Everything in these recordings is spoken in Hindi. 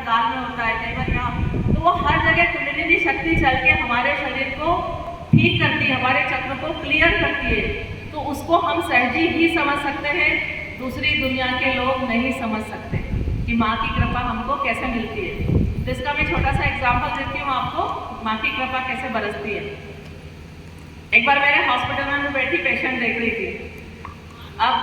गाल में होता है, कई बार यहाँ, तो वो हर जगह कुंडलिनी शक्ति चल के हमारे शरीर को ठीक करती है, हमारे चक्र को क्लियर करती है। तो उसको हम सहजी ही समझ सकते हैं, दूसरी दुनिया के लोग नहीं समझ सकते कि माँ की कृपा हमको कैसे मिलती है। तो इसका मैं छोटा सा एग्जाम्पल देती हूँ आपको, माँ की कृपा कैसे बरसती है। एक बार मेरे हॉस्पिटल में बैठी पेशेंट देख रही थी। अब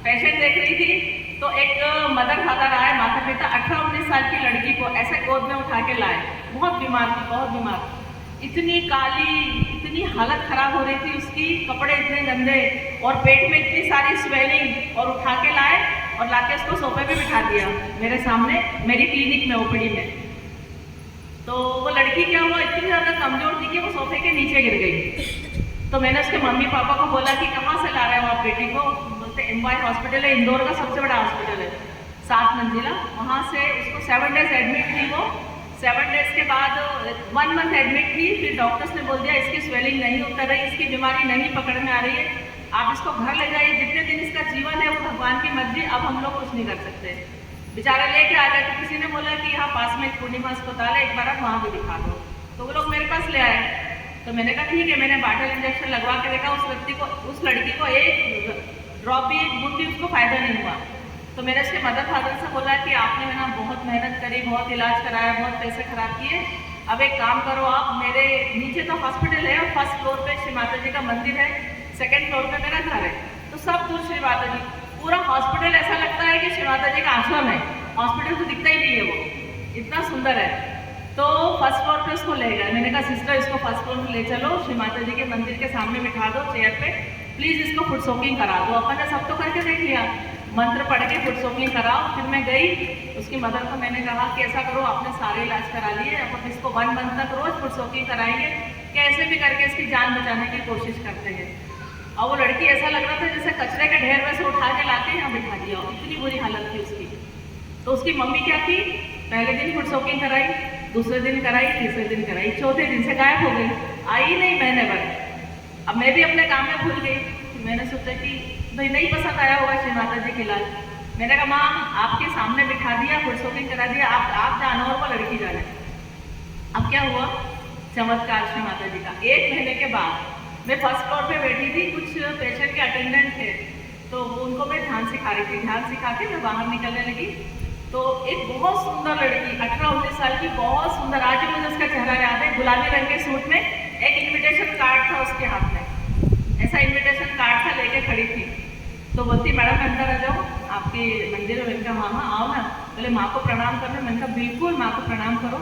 पेशेंट देख रही थी तो एक मदर फादर आए, माता पिता 18-19 साल की लड़की को ऐसे गोद में उठा के लाए। बहुत बीमार थी, बहुत बीमार, इतनी काली, इतनी हालत खराब हो रही थी उसकी, कपड़े इतने गंदे और पेट में इतनी सारी स्वेलिंग, और उठा के लाए और लाके उसको सोफे पे बिठा दिया मेरे सामने, मेरी क्लिनिक में, ओपीडी में। तो वो लड़की क्या हुआ, इतनी ज़्यादा कमजोर थी कि वो सोफे के नीचे गिर गई। तो मैंने उसके मम्मी पापा को बोला कि कहाँ से ला रहे हो आप बेटी को? बोलते MY हॉस्पिटल है, इंदौर का सबसे बड़ा हॉस्पिटल है, 7 मंजिला। वहाँ से उसको 7 डेज एडमिट थी वो। 7 डेज के बाद 1 मंथ एडमिट थी। फिर डॉक्टर्स ने बोल दिया इसकी स्वेलिंग नहीं उतर रही, इसकी बीमारी नहीं पकड़ में आ रही है, आप इसको घर ले जाइए, जितने दिन इसका जीवन है वो भगवान की मर्जी, अब हम लोग कुछ नहीं कर सकते। बेचारा लेके आ गए। तो किसी ने बोला कि यहाँ पास में एक पूर्णिमा अस्पताल है, एक बार आप वहाँ भी दिखा दो। तो वो लोग मेरे पास ले आए। तो मैंने कहा ठीक है, मैंने बाटल इंजेक्शन लगवा के देखा, उस लड़की को एक ड्रॉप भी, एक बूंद भी उसको फायदा नहीं हुआ। तो मैंने उसके मदर फादर से बोला कि आपने है ना बहुत मेहनत करी, बहुत इलाज कराया, बहुत पैसे खराब किए, अब एक काम करो, आप मेरे नीचे तो हॉस्पिटल है और 1st फ्लोर पे श्री माता जी का मंदिर है, 2nd फ्लोर पे मेरा घर है, तो सब दूर श्री माता जी, पूरा हॉस्पिटल ऐसा लगता है कि श्री माता जी का आश्रम है, हॉस्पिटल तो दिखता ही नहीं है, वो इतना सुंदर है। तो 1st फ्लोर पे उसको ले गए। मैंने कहा सिस्टर इसको 1st फ्लोर पे ले चलो, श्री माता जी के मंदिर के सामने बिठा दो चेयर पे, प्लीज इसको फुट सोकिंग करा दो। अपन ने सब तो करके देख लिया, मंत्र पढ़ के फुट सोकिंग कराओ। फिर मैं गई, उसकी मदर को मैंने कहा कि ऐसा करो, आपने सारे इलाज करा लिए, अब इसको 1 मंथ तक रोज फुट सोकिंग कराएंगे, कैसे भी करके इसकी जान बचाने की कोशिश करते हैं। और वो लड़की ऐसा लग रहा था जैसे कचरे के ढेर में से उठा के लाके यहाँ बिठा दिया, इतनी बुरी हालत थी उसकी। तो उसकी मम्मी क्या की, पहले दिन फुट सोकिंग कराई, दूसरे दिन कराई, तीसरे दिन कराई, चौथे दिन से गायब हो गई, आई नहीं महीने भर। अब मैं भी अपने काम में भूल गई। मैंने सोचा कि भाई नहीं पसंद आया होगा श्री माता जी के इलाज। मैंने कहा माँ आपके सामने बिठा दिया, फुट सोकिंग करा दिया, आप जानो और वो लड़की जाने। अब क्या हुआ, चमत्कार श्री माता जी का। 1 महीने के बाद मैं 1st फ्लोर पे बैठी थी, कुछ पेशेंट के अटेंडेंट थे, तो उनको मैं ध्यान सिखा रही थी। ध्यान सिखा के मैं बाहर निकलने लगी, तो एक बहुत सुंदर लड़की, 18-19 साल की, बहुत सुंदर, आज भी मुझे उसका चेहरा याद है, गुलाबी रंग के सूट में, एक इन्विटेशन कार्ड था उसके हाथ में, ऐसा इन्विटेशन कार्ड था, लेके खड़ी थी। तो बोलती मैडम अंदर आ जाओ, आपके मंदिर में। मैंने कहा हाँ हाँ आओ ना। बोले माँ को प्रणाम करना। मैंने कहा बिल्कुल माँ को प्रणाम करो।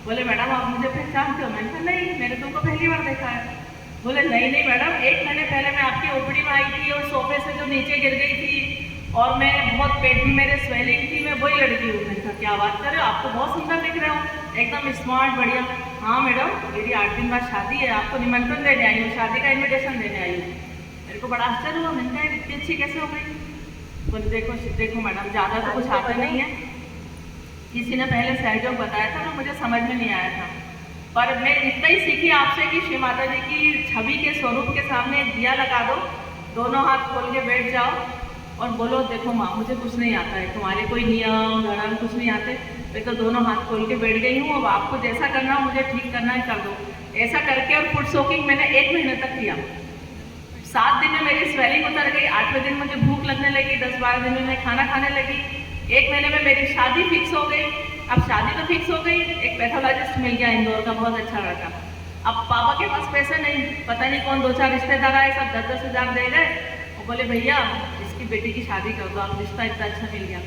बोले मैडम आप मुझे पहचानते हो? मैंने कहा नहीं, मैंने तुमको पहली बार देखा है। बोले नहीं नहीं मैडम, 1 महीने पहले मैं आपकी ओपीडी में आई थी और सोफे से जो नीचे गिर गई थी और मैं बहुत पेट में मेरे स्वेलिंग थी, मैं वही लड़की हूँ। मैंने कहा क्या बात कर रहे हो, आप तो बहुत सुंदर दिख रहे हो, एकदम स्मार्ट, बढ़िया। हाँ मैडम मेरी 8 दिन बाद शादी है, आपको निमंत्रण देने आई हूँ, शादी का इन्विटेशन देने आई हूँ। मेरे को बड़ा आश्चर्य हुआ, मैंने कहा इतनी अच्छी कैसे हो गई? बोले देखो मैडम ज़्यादा तो कुछ आता नहीं है, किसी ने पहले सहयोग बताया था ना, मुझे समझ में नहीं आया था, पर मैं इतना ही सीखी आपसे कि श्री माता जी की छवि के स्वरूप के सामने एक दिया लगा दो, दोनों हाथ खोल के बैठ जाओ और बोलो देखो माँ मुझे कुछ नहीं आता है, तुम्हारे कोई नियम धर्म कुछ नहीं आते, मैं तो दोनों हाथ खोल के बैठ गई हूँ, अब आपको जैसा करना हो, मुझे ठीक करना है कर दो। ऐसा करके और फुट सोकिंग मैंने 1 महीने तक किया। 7 दिन में मेरी स्वेलिंग उतर गई, 8वें दिन मुझे भूख लगने लगी, 10-12 दिन में मैं खाना खाने लगी, 1 महीने में मेरी शादी फिक्स हो गई। अब शादी तो फिक्स हो गई, एक पैथोलॉजिस्ट मिल गया इंदौर का, बहुत अच्छा लड़का। अब पापा के पास पैसे नहीं, पता नहीं कौन 2-4 रिश्तेदार आए, सब 10-10 हज़ार दे गए और बोले भैया इसकी बेटी की शादी कर दो, अब रिश्ता इतना अच्छा मिल गया।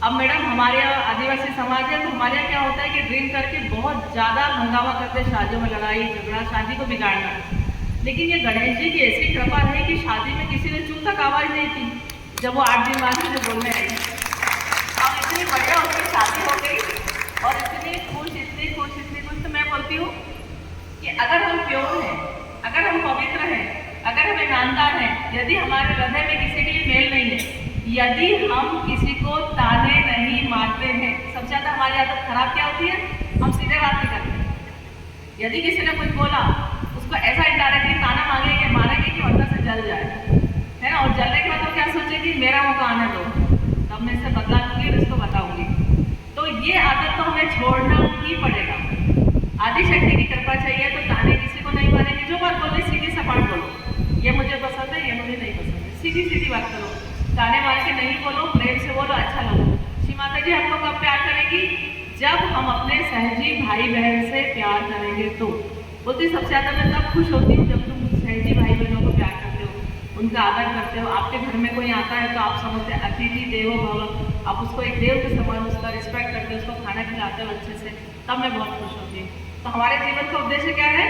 अब मैडम हमारे यहाँ आदिवासी समाज है, तो हमारे यहाँ क्या होता है कि ड्रिंक करके बहुत ज़्यादा हंगामा करते हैं, शादियों में लड़ाई झगड़ा, शादी को बिगाड़ना। लेकिन ये गणेश जी की ऐसी कृपा रही कि शादी में किसी ने चूं तक आवाज़ नहीं थी जब वो 8 दिन बाद मुझे बोलने आई। अब इतनी बढ़िया उसकी शादी हो गई और इतनी खुश, तो मैं बोलती हूँ कि अगर हम प्योर हैं, अगर हम पवित्र हैं, अगर हम ईमानदार हैं, यदि हमारे हृदय में किसी के लिए मेल नहीं है, यदि हम किसी को ताने नहीं मारते हैं, सबसे ज़्यादा हमारी आदत खराब क्या होती है, हम सीधे बात नहीं करते। यदि किसी ने कुछ बोला उसको ऐसा इनडायरेक्टली ताना मांगे कि मारेंगे कि अंदर से जल जाए, है ना, और जलने के बाद वो क्या सोचेगी मेरा मौका आने दो, तब मैं इससे बदला लूँगी और इसको बताऊँगी। तो तो ये आदत तो हमें छोड़ना ही पड़ेगा। आदिशक्ति की कृपा चाहिए तो ताने किसी को नहीं मारेंगे। जो बात बोले सीधी सपाट बोलो, ये मुझे पसंद है, ये मुझे नहीं पसंद है, सीधी सीधी बात करो। ताने मार के नहीं बोलो, प्रेम से बोलो, अच्छा लगो। श्री माता जी हमको कब प्यार करेगी? जब हम अपने सहजी भाई बहन से प्यार करेंगे तो। बोलती सबसे ज़्यादा मैं तब खुश होती हूँ जब तुम सहजी भाई बहनों को प्यार करते हो, उनका आदर करते हो। आपके घर में कोई आता है तो आप समझते हैं अतिथि देवो भव, आप उसको एक देव के समान उसका रिस्पेक्ट करते हो, उसको खाना खिलाते हो अच्छे से, तब मैं बहुत खुश होती हूँ। तो हमारे जीवन का उद्देश्य क्या है?